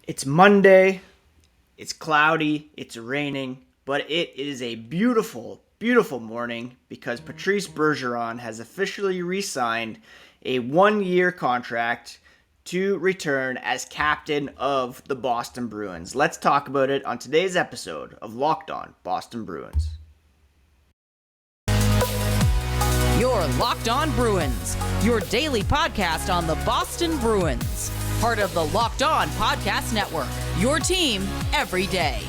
It's Monday, it's cloudy, it's raining, but it is a beautiful, beautiful morning because Patrice Bergeron has officially re-signed a one-year contract to return as captain of the Boston Bruins. Let's talk about it on today's episode of Locked On Boston Bruins. You're Locked On Bruins, your daily podcast on the Boston Bruins. Part of the Locked On Podcast Network, your team every day.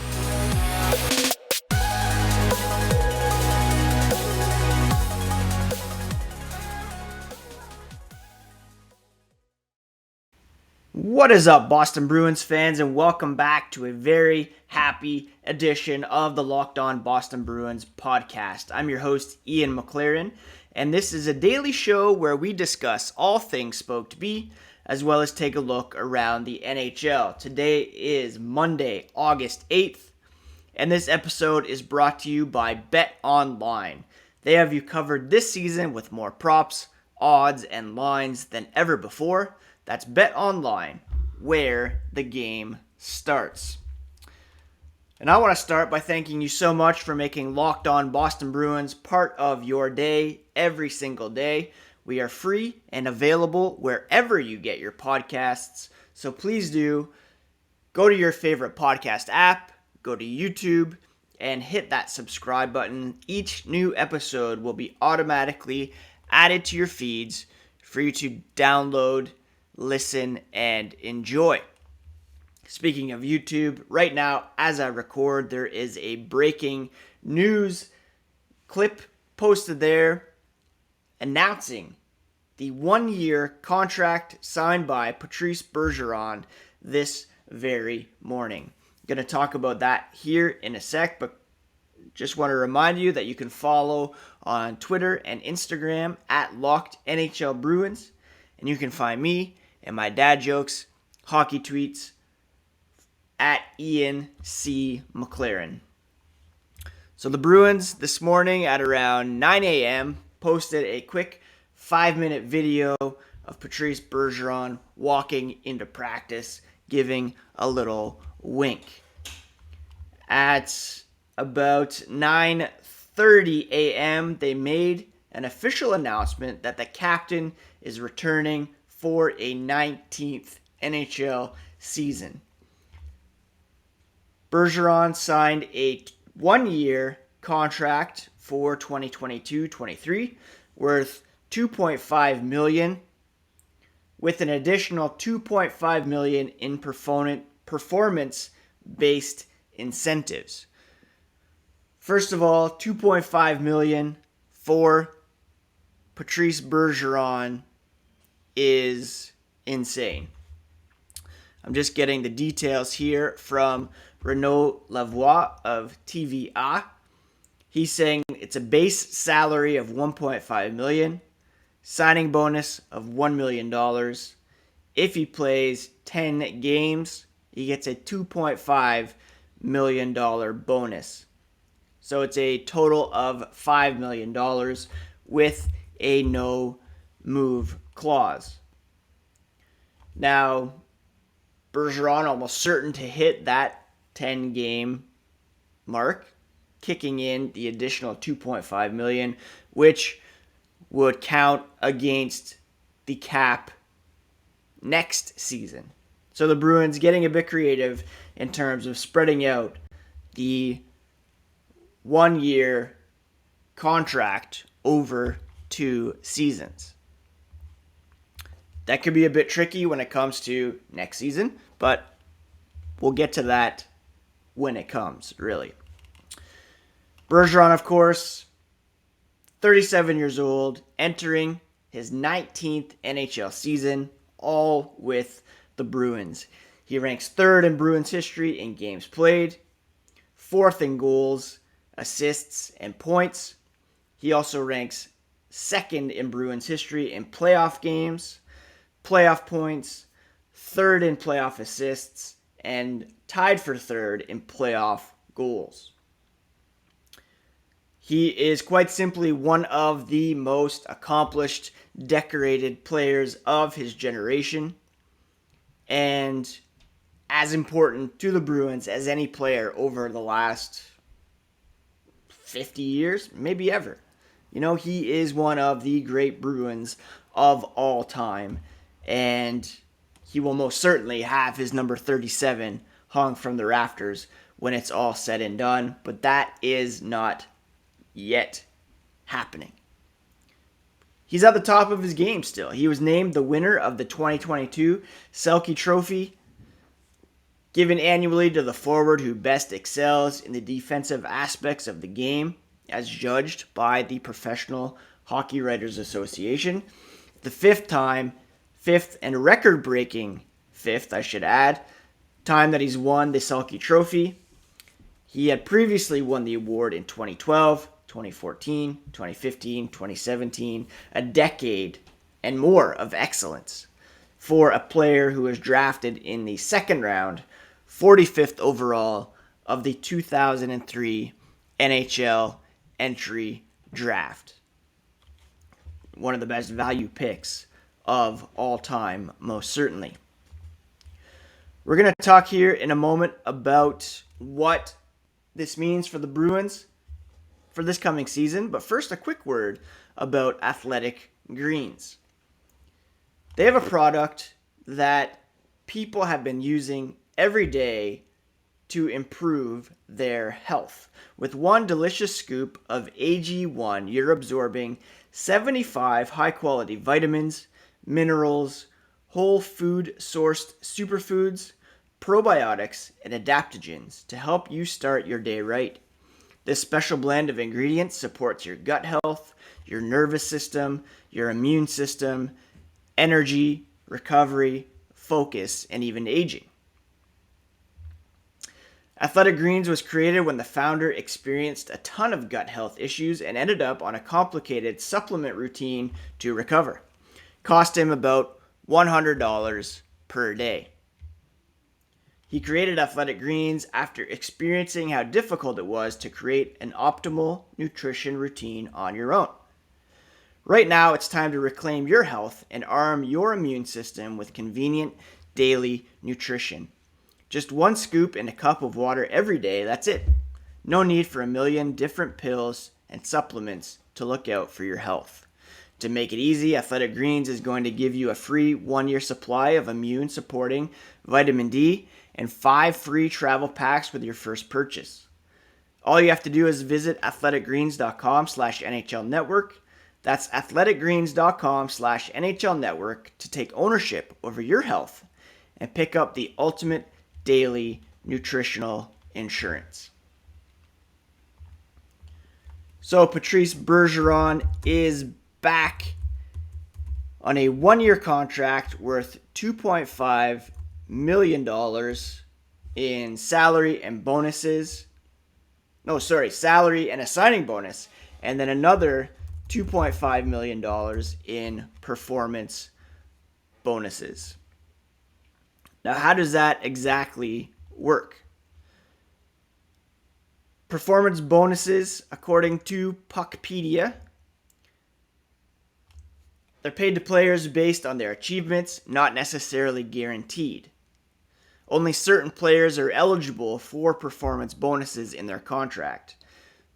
What is up, Boston Bruins fans, and welcome back to a very happy edition of the Locked On Boston Bruins podcast. I'm your host, Ian McLaren, and this is a daily show where we discuss all things Spoke to Be, as well as take a look around the NHL. Today is Monday, August 8th, and this episode is brought to you by BetOnline. They have you covered this season with more props, odds, and lines than ever before. That's BetOnline, where the game starts. And I want to start by thanking you so much for making Locked On Boston Bruins part of your day every single day. We are free and available wherever you get your podcasts. So please do go to your favorite podcast app, go to YouTube, and hit that subscribe button. Each new episode will be automatically added to your feeds for you to download, listen, and enjoy. Speaking of YouTube, right now, as I record, there is a breaking news clip posted there announcing the one-year contract signed by Patrice Bergeron this very morning. I'm going to talk about that here in a sec, but just want to remind you that you can follow on Twitter and Instagram at Locked NHL Bruins, and you can find me and my dad jokes, hockey tweets, at Ian C. McLaren. So the Bruins this morning at around 9 a.m. posted a quick 5-minute video of Patrice Bergeron walking into practice, giving a little wink. At about 9:30 a.m., they made an official announcement that the captain is returning for a 19th NHL season. Bergeron signed a one-year contract for 2022-23 worth $2.5 million, with an additional $2.5 million in performance-based incentives. First of all, $2.5 million for Patrice Bergeron is insane. I'm just getting the details here from Renaud Lavoie of TVA. He's saying it's a base salary of $1.5 million, signing bonus of $1 million. If he plays 10 games, he gets a $2.5 million bonus. So it's a total of $5 million with a no-move clause. Now, Bergeron almost certain to hit that 10-game mark, kicking in the additional $2.5 million, which would count against the cap next season. So the Bruins getting a bit creative in terms of spreading out the one-year contract over 2 seasons. That could be a bit tricky when it comes to next season, but we'll get to that when it comes, really. Bergeron, of course, 37 years old, entering his 19th NHL season, all with the Bruins. He ranks 3rd in Bruins history in games played, 4th in goals, assists, and points. He also ranks 2nd in Bruins history in playoff games, playoff points, 3rd in playoff assists, and tied for 3rd in playoff goals. He is quite simply one of the most accomplished, decorated players of his generation. And as important to the Bruins as any player over the last 50 years, maybe ever. He is one of the great Bruins of all time, and he will most certainly have his number 37 hung from the rafters when it's all said and done, but that is not yet happening. He's at the top of his game still. He was named the winner of the 2022 Selke Trophy, given annually to the forward who best excels in the defensive aspects of the game, as judged by the Professional Hockey Writers Association. The fifth and record-breaking time that he's won the Selke Trophy. He had previously won the award in 2012, 2014, 2015, 2017, a decade and more of excellence for a player who was drafted in the second round, 45th overall of the 2003 NHL entry draft. One of the best value picks of all time, most certainly. We're going to talk here in a moment about what this means for the Bruins for this coming season, but first a quick word about Athletic Greens. They have a product that people have been using every day to improve their health. With one delicious scoop of AG1, you're absorbing 75 high-quality vitamins, minerals, whole food sourced superfoods, probiotics, and adaptogens to help you start your day right. This special blend of ingredients supports your gut health, your nervous system, your immune system, energy, recovery, focus, and even aging. Athletic Greens was created when the founder experienced a ton of gut health issues and ended up on a complicated supplement routine to recover. Cost him about $100 per day. He created Athletic Greens after experiencing how difficult it was to create an optimal nutrition routine on your own. Right now, it's time to reclaim your health and arm your immune system with convenient daily nutrition. Just one scoop in a cup of water every day, that's it. No need for a million different pills and supplements to look out for your health. To make it easy, Athletic Greens is going to give you a free 1-year supply of immune-supporting vitamin D and 5 free travel packs with your first purchase. All you have to do is visit athleticgreens.com/NHL Network. That's athleticgreens.com/NHL Network to take ownership over your health and pick up the ultimate daily nutritional insurance. So Patrice Bergeron is back on a 1-year contract worth $2.5 million in salary and bonuses. Salary and a signing bonus, and then another $2.5 million in performance bonuses. Now, how does that exactly work? Performance bonuses, according to Puckpedia, they're paid to players based on their achievements, not necessarily guaranteed. Only certain players are eligible for performance bonuses in their contract.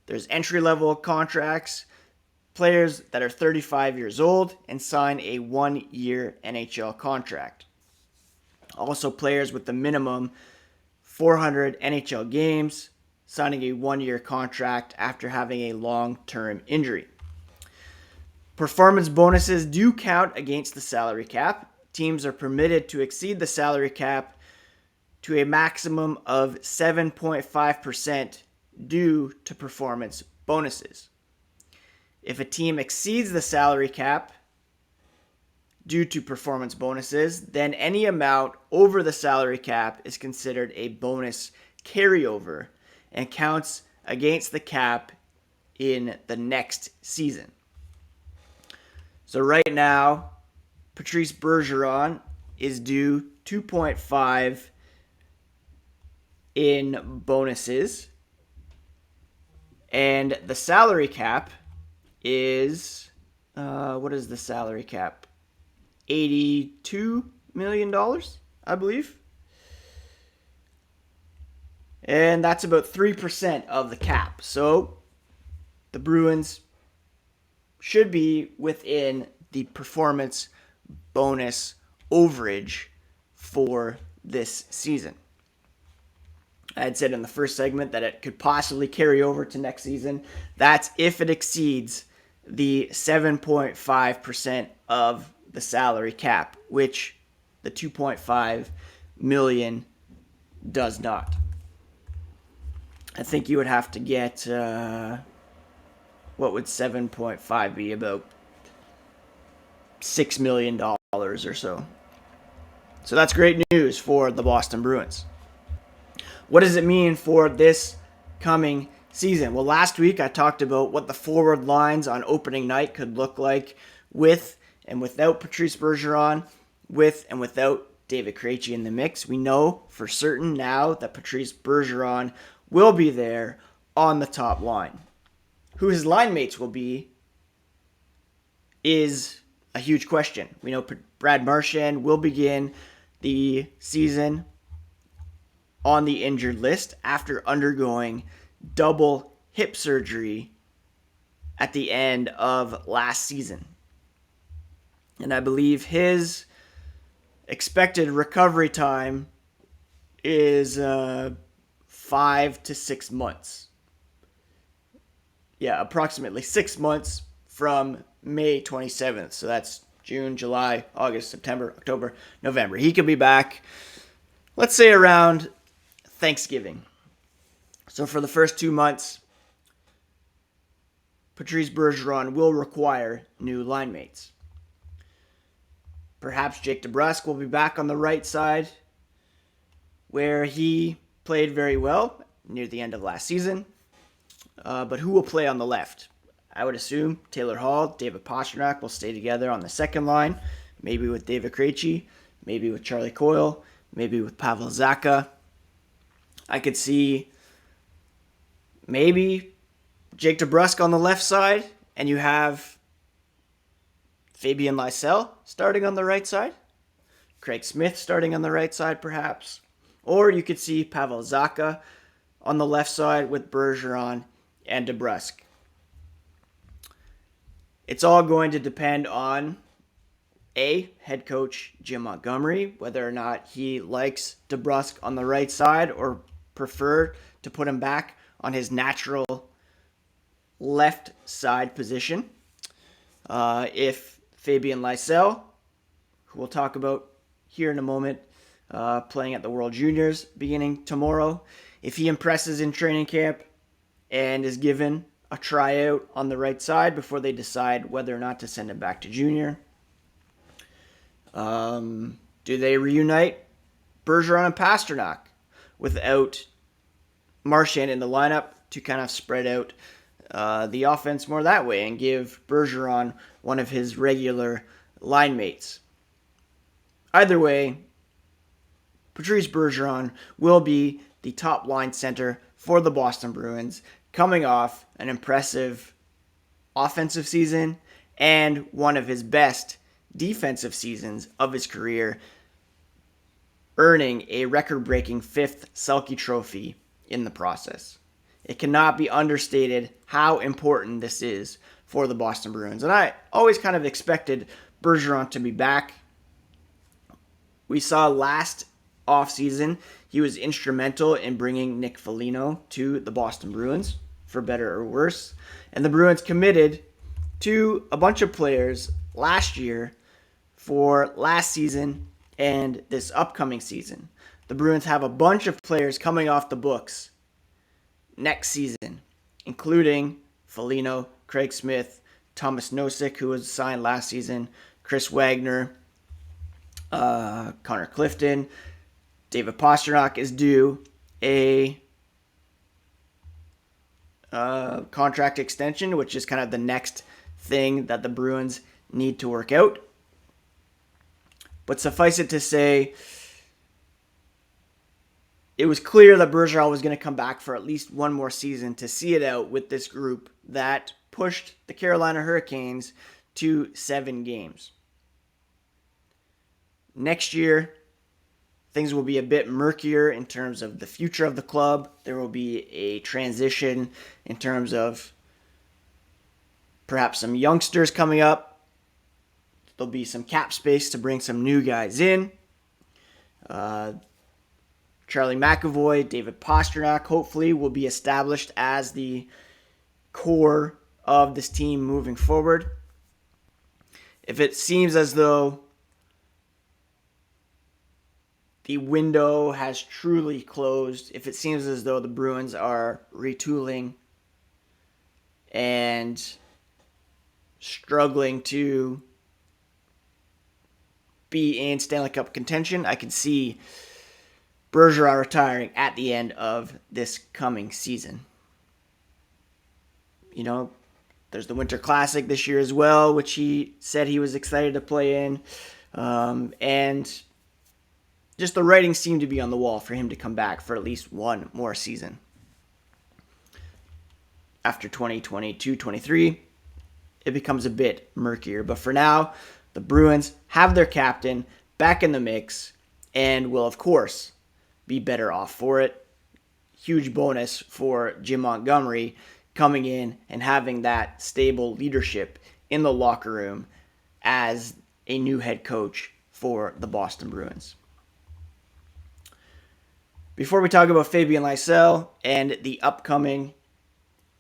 There's entry-level contracts, players that are 35 years old and sign a 1-year NHL contract. Also, players with the minimum 400 NHL games, signing a 1-year contract after having a long-term injury. Performance bonuses do count against the salary cap. Teams are permitted to exceed the salary cap to a maximum of 7.5% due to performance bonuses. If a team exceeds the salary cap due to performance bonuses, then any amount over the salary cap is considered a bonus carryover and counts against the cap in the next season. So right now, Patrice Bergeron is due 2.5 in bonuses, and the salary cap is what is the salary cap? $82 million, I believe. And that's about 3% of the cap. So the Bruins should be within the performance bonus overage for this season. I had said in the first segment that it could possibly carry over to next season. That's if it exceeds the 7.5% of the salary cap, which the 2.5 million does not. I think you would have to get, what would 7.5 be? About $6 million or so. So that's great news for the Boston Bruins. What does it mean for this coming season? Well, last week I talked about what the forward lines on opening night could look like with and without Patrice Bergeron, with and without David Krejci in the mix. We know for certain now that Patrice Bergeron will be there on the top line. Who his line mates will be is a huge question. We know Brad Marchand will begin the season on the injured list after undergoing double hip surgery at the end of last season. And I believe his expected recovery time is 5 to 6 months. Yeah, approximately 6 months from May 27th. So that's June, July, August, September, October, November. He could be back, let's say, around Thanksgiving. So for the first 2 months, Patrice Bergeron will require new line mates. Perhaps Jake DeBrusk will be back on the right side, where he played very well near the end of last season. But who will play on the left? I would assume Taylor Hall, David Pastrnak will stay together on the second line, maybe with David Krejci, maybe with Charlie Coyle, maybe with Pavel Zacha. I could see maybe Jake DeBrusk on the left side, and you have Fabian Lysell starting on the right side, Craig Smith starting on the right side perhaps, or you could see Pavel Zacha on the left side with Bergeron and DeBrusk. It's all going to depend on head coach Jim Montgomery, whether or not he likes DeBrusk on the right side or prefer to put him back on his natural left side position. If Fabian Lysell, who we'll talk about here in a moment, playing at the World Juniors beginning tomorrow, if he impresses in training camp and is given a tryout on the right side before they decide whether or not to send him back to junior. Do they reunite Bergeron and Pastrnak without Marchand in the lineup to kind of spread out the offense more that way and give Bergeron one of his regular line mates? Either way, Patrice Bergeron will be the top line center for the Boston Bruins, coming off an impressive offensive season and one of his best defensive seasons of his career, earning a record-breaking 5th Selke Trophy in the process. It cannot be understated how important this is for the Boston Bruins. And I always kind of expected Bergeron to be back. We saw last offseason he was instrumental in bringing Nick Foligno to the Boston Bruins, for better or worse. And the Bruins committed to a bunch of players last year for last season and this upcoming season. The Bruins have a bunch of players coming off the books next season, including Foligno, Craig Smith, Thomas Nosek, who was signed last season, Chris Wagner, Connor Clifton. David Pastrnak is due a contract extension, which is kind of the next thing that the Bruins need to work out. But suffice it to say, it was clear that Bergeron was going to come back for at least one more season to see it out with this group that pushed the Carolina Hurricanes to 7 games. Next year, things will be a bit murkier in terms of the future of the club. There will be a transition in terms of perhaps some youngsters coming up. There'll be some cap space to bring some new guys in. Charlie McAvoy, David Pastrnak, hopefully, will be established as the core of this team moving forward. If it seems as though the window has truly closed, if it seems as though the Bruins are retooling and struggling to be in Stanley Cup contention, I could see Bergeron retiring at the end of this coming season. There's the Winter Classic this year as well, which he said he was excited to play in. And just the writing seemed to be on the wall for him to come back for at least one more season. After 2022-23, it becomes a bit murkier. But for now, the Bruins have their captain back in the mix and will, of course, be better off for it. Huge bonus for Jim Montgomery coming in and having that stable leadership in the locker room as a new head coach for the Boston Bruins. Before we talk about Fabian Lysell and the upcoming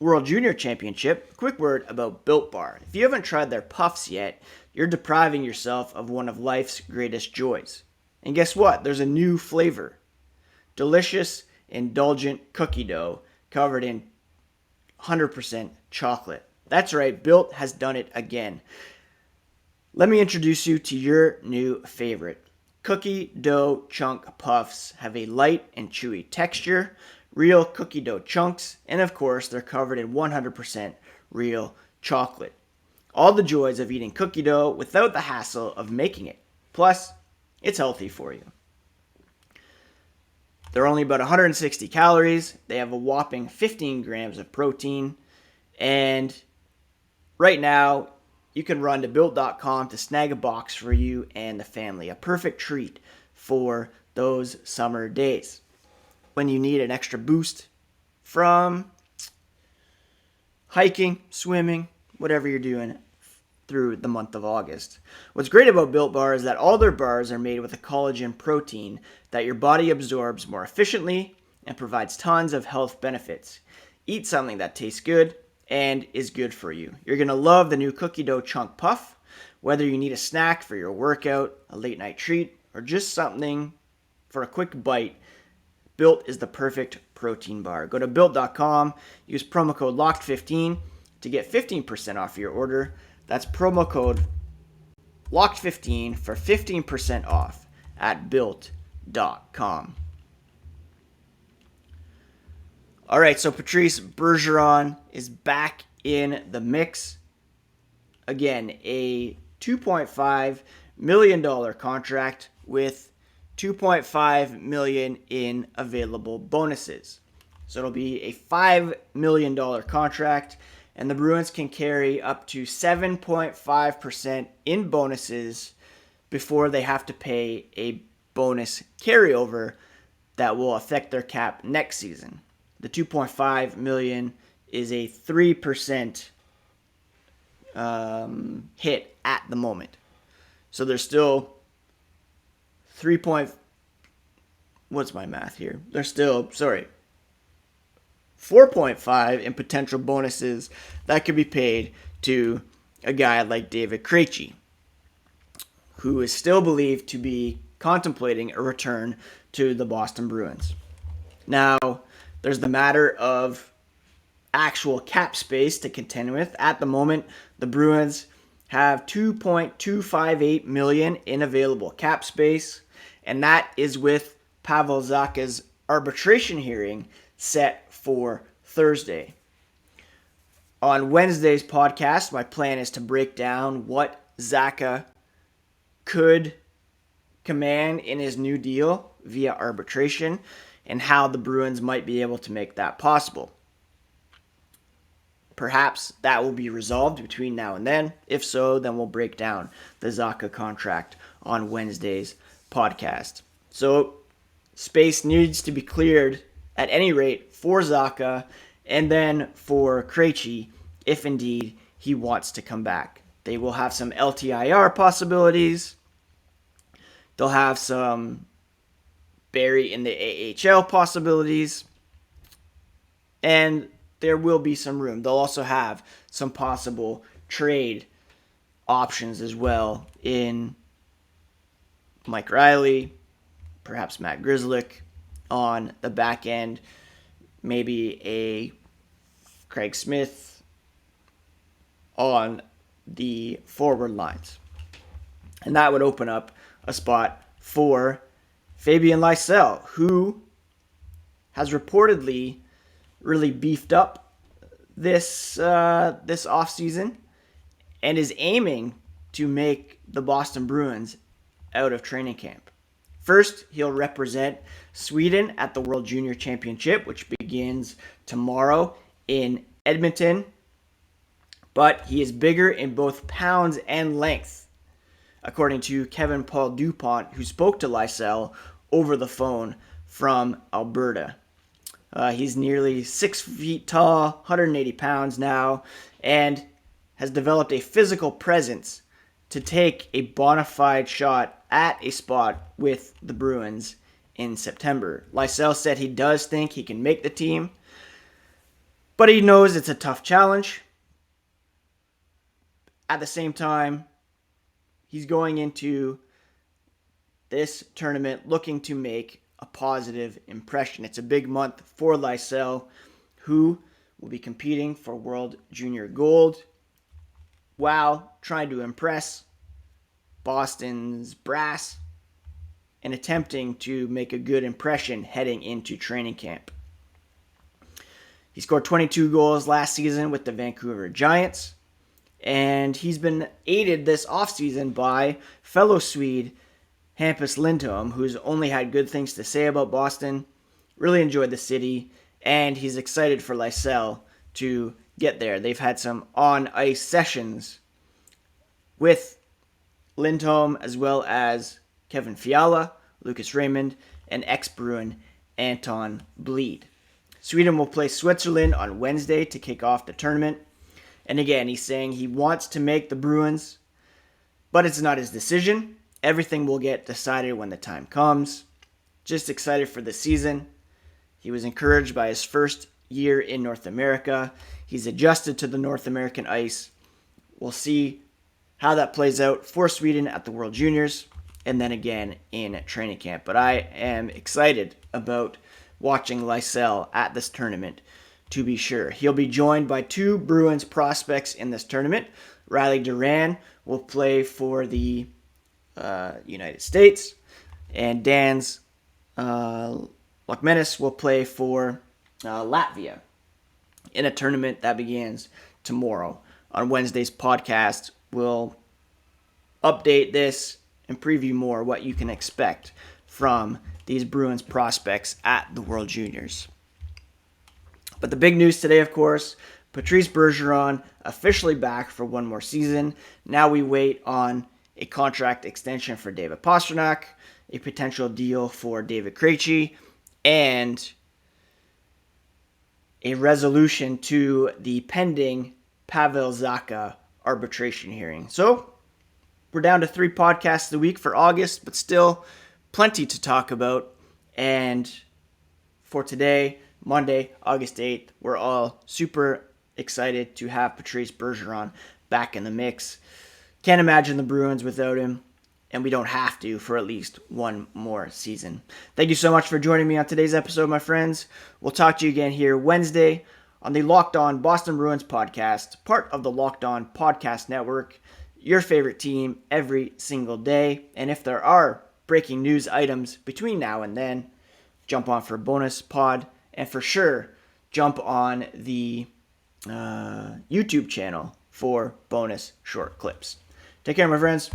World Junior Championship, a quick word about Built Bar. If you haven't tried their puffs yet, you're depriving yourself of one of life's greatest joys. And guess what? There's a new flavor. Delicious, indulgent cookie dough covered in 100% chocolate. That's right, Built has done it again. Let me introduce you to your new favorite. Cookie dough chunk puffs have a light and chewy texture, real cookie dough chunks, and of course, they're covered in 100% real chocolate. All the joys of eating cookie dough without the hassle of making it. Plus, it's healthy for you. They're only about 160 calories. They have a whopping 15 grams of protein. And right now, you can run to Built.com to snag a box for you and the family. A perfect treat for those summer days when you need an extra boost from hiking, swimming, whatever you're doing through the month of August. What's great about Built Bar is that all their bars are made with a collagen protein that your body absorbs more efficiently and provides tons of health benefits. Eat something that tastes good and is good for you. You're going to love the new cookie dough chunk puff, whether you need a snack for your workout, a late night treat, or just something for a quick bite. Built is the perfect protein bar. Go to Built.com, use promo code LOCKED15 to get 15% off your order. That's promo code LOCKED15 for 15% off at Built.com. All right, so Patrice Bergeron is back in the mix. Again, a $2.5 million contract with $2.5 million in available bonuses. So it'll be a $5 million contract, and the Bruins can carry up to 7.5% in bonuses before they have to pay a bonus carryover that will affect their cap next season. The $2.5 million is a 3% hit at the moment. So there's still what's my math here? There's still, 4.5 in potential bonuses that could be paid to a guy like David Krejci, who is still believed to be contemplating a return to the Boston Bruins. Now, there's the matter of actual cap space to contend with. At the moment, the Bruins have $2.258 million in available cap space, and that is with Pavel Zacha's arbitration hearing set for Thursday. On Wednesday's podcast, my plan is to break down what Zacha could command in his new deal via arbitration and how the Bruins might be able to make that possible. Perhaps that will be resolved between now and then. If so, then we'll break down the Zacha contract on Wednesday's podcast. So space needs to be cleared at any rate for Zacha and then for Krejci if indeed he wants to come back. They will have some LTIR possibilities. They'll have some Barry in the AHL possibilities. And there will be some room. They'll also have some possible trade options as well in Mike Riley, perhaps Matt Grzelcyk on the back end, maybe a Craig Smith on the forward lines. And that would open up a spot for Fabian Lysell, who has reportedly really beefed up this offseason and is aiming to make the Boston Bruins out of training camp. First, he'll represent Sweden at the World Junior Championship, which begins tomorrow in Edmonton. But he is bigger in both pounds and length, according to Kevin Paul DuPont, who spoke to Lysell over the phone from Alberta. He's nearly 6 feet tall, 180 pounds now, and has developed a physical presence to take a bona fide shot at a spot with the Bruins in September. Lysell said he does think he can make the team, but he knows it's a tough challenge. At the same time, he's going into this tournament looking to make a positive impression. It's a big month for Lysell, who will be competing for World Junior Gold while trying to impress Boston's brass and attempting to make a good impression heading into training camp. He scored 22 goals last season with the Vancouver Giants, and he's been aided this offseason by fellow Swede Hampus Lindholm, who's only had good things to say about Boston, really enjoyed the city, and he's excited for Lysell to get there. They've had some on-ice sessions with Lindholm, as well as Kevin Fiala, Lucas Raymond, and ex-Bruin Anton Bleed. Sweden will play Switzerland on Wednesday to kick off the tournament. And again, he's saying he wants to make the Bruins, but it's not his decision. Everything will get decided when the time comes. Just excited for the season. He was encouraged by his first year in North America. He's adjusted to the North American ice. We'll see how that plays out for Sweden at the World Juniors and then again in training camp. But I am excited about watching Lysell at this tournament, to be sure. He'll be joined by two Bruins prospects in this tournament. Riley Duran will play for the United States, and Dans Lokmenis will play for Latvia in a tournament that begins tomorrow. On Wednesday's podcast, we'll update this and preview more what you can expect from these Bruins prospects at the World Juniors. But the big news today, of course, Patrice Bergeron officially back for one more season. Now we wait on a contract extension for David Pastrnak, a potential deal for David Krejci, and a resolution to the pending Pavel Zacha arbitration hearing. So we're down to 3 podcasts a week for August, but still plenty to talk about. And for today, Monday, August 8th, we're all super excited to have Patrice Bergeron back in the mix. Can't imagine the Bruins without him, and we don't have to for at least one more season. Thank you so much for joining me on today's episode, my friends. We'll talk to you again here Wednesday on the Locked On Boston Bruins podcast, part of the Locked On Podcast Network, your favorite team every single day. And if there are breaking news items between now and then, jump on for a bonus pod, and for sure, jump on the YouTube channel for bonus short clips. Take care, my friends.